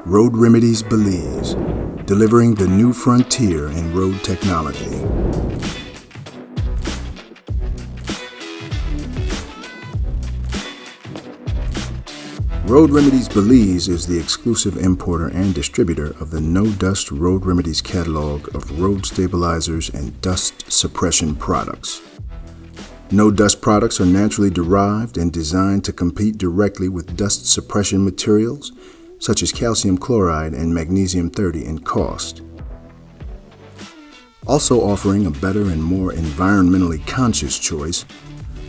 Road Remedies Belize, delivering the new frontier in road technology. Road Remedies Belize is the exclusive importer and distributor of the No Dust Road Remedies catalog of road stabilizers and dust suppression products. No Dust products are naturally derived and designed to compete directly with dust suppression materials such as calcium chloride and magnesium 30 in cost. Also offering a better and more environmentally conscious choice,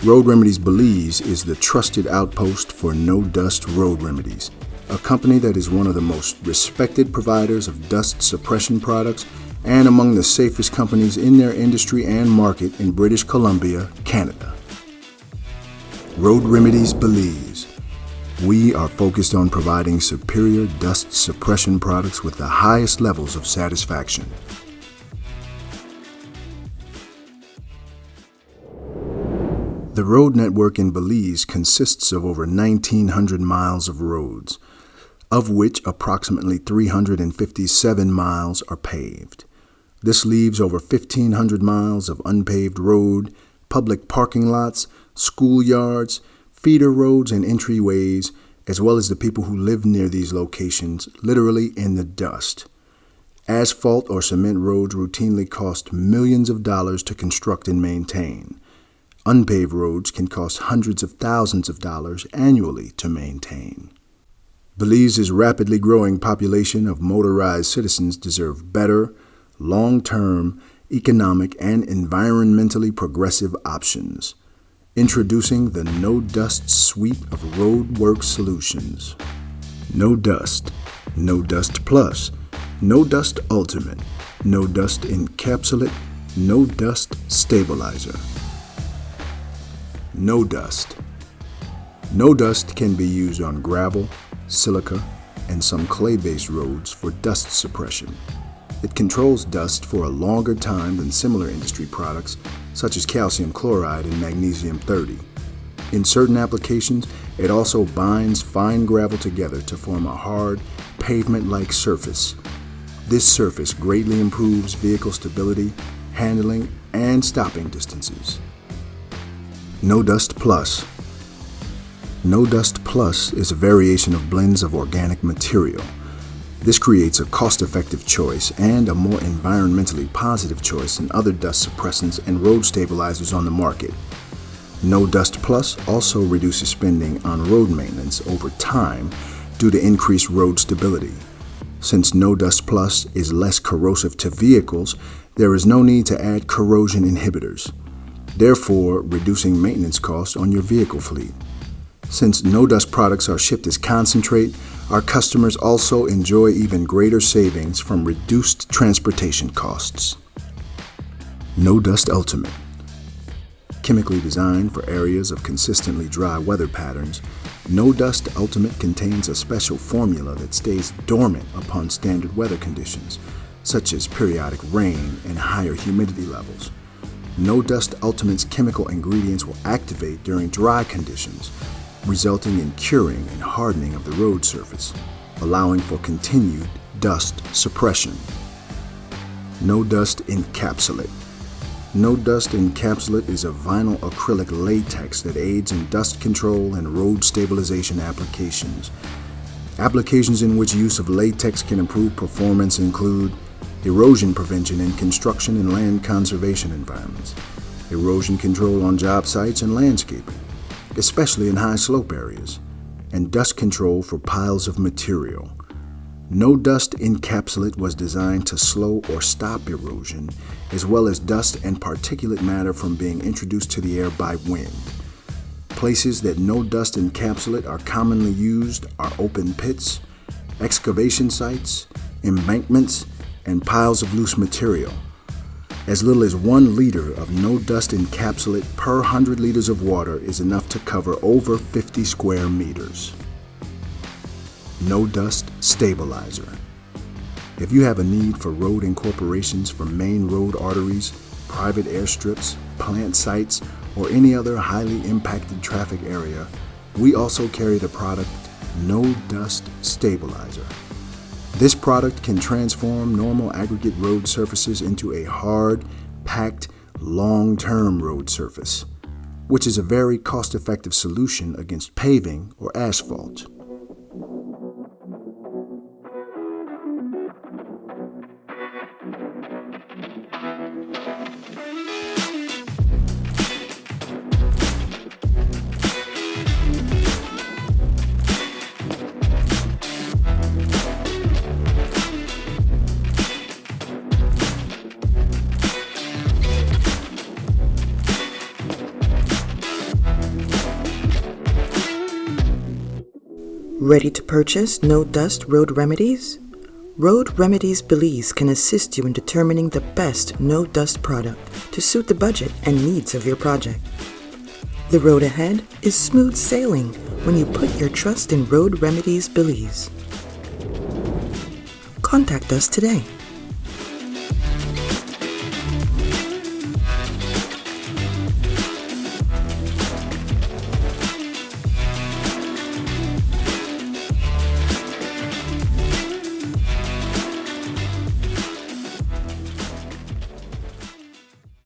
Road Remedies Belize is the trusted outpost for No Dust Road Remedies, a company that is one of the most respected providers of dust suppression products and among the safest companies in their industry and market in British Columbia, Canada. Road Remedies Belize. We are focused on providing superior dust suppression products with the highest levels of satisfaction. The road network in Belize consists of over 1,900 miles of roads, of which approximately 357 miles are paved. This leaves over 1,500 miles of unpaved road, public parking lots, schoolyards, feeder roads, and entryways, as well as the people who live near these locations, literally in the dust. Asphalt or cement roads routinely cost millions of dollars to construct and maintain. Unpaved roads can cost hundreds of thousands of dollars annually to maintain. Belize's rapidly growing population of motorized citizens deserve better, long-term, economic, and environmentally progressive options. Introducing the No Dust suite of roadwork solutions. No Dust, No Dust Plus, No Dust Ultimate, No Dust Encapsulate, No Dust Stabilizer. No Dust. No Dust can be used on gravel, silica, and some clay-based roads for dust suppression. It controls dust for a longer time than similar industry products such as calcium chloride and magnesium 30. In certain applications, it also binds fine gravel together to form a hard, pavement-like surface. This surface greatly improves vehicle stability, handling, and stopping distances. No Dust Plus. No Dust Plus is a variation of blends of organic material. This creates a cost-effective choice and a more environmentally positive choice than other dust suppressants and road stabilizers on the market. No Dust Plus also reduces spending on road maintenance over time due to increased road stability. Since No Dust Plus is less corrosive to vehicles, there is no need to add corrosion inhibitors, therefore reducing maintenance costs on your vehicle fleet. Since No Dust products are shipped as concentrate, our customers also enjoy even greater savings from reduced transportation costs. No Dust Ultimate. Chemically designed for areas of consistently dry weather patterns, No Dust Ultimate contains a special formula that stays dormant upon standard weather conditions, such as periodic rain and higher humidity levels. No Dust Ultimate's chemical ingredients will activate during dry conditions, resulting in curing and hardening of the road surface, allowing for continued dust suppression. No Dust Encapsulate. No Dust Encapsulate is a vinyl acrylic latex that aids in dust control and road stabilization applications. Applications in which use of latex can improve performance include erosion prevention in construction and land conservation environments, erosion control on job sites and landscaping, especially in high slope areas, and dust control for piles of material. No Dust Encapsulate was designed to slow or stop erosion, as well as dust and particulate matter from being introduced to the air by wind. Places that No Dust Encapsulate are commonly used are open pits, excavation sites, embankments, and piles of loose material. As little as 1 liter of No Dust Encapsulate per 100 liters of water is enough to cover over 50 square meters. No Dust Stabilizer. If you have a need for road incorporations for main road arteries, private airstrips, plant sites, or any other highly impacted traffic area, we also carry the product No Dust Stabilizer. This product can transform normal aggregate road surfaces into a hard, packed, long-term road surface, which is a very cost-effective solution against paving or asphalt. Ready to purchase No Dust Road Remedies? Road Remedies Belize can assist you in determining the best no dust product to suit the budget and needs of your project. The road ahead is smooth sailing when you put your trust in Road Remedies Belize. Contact us today.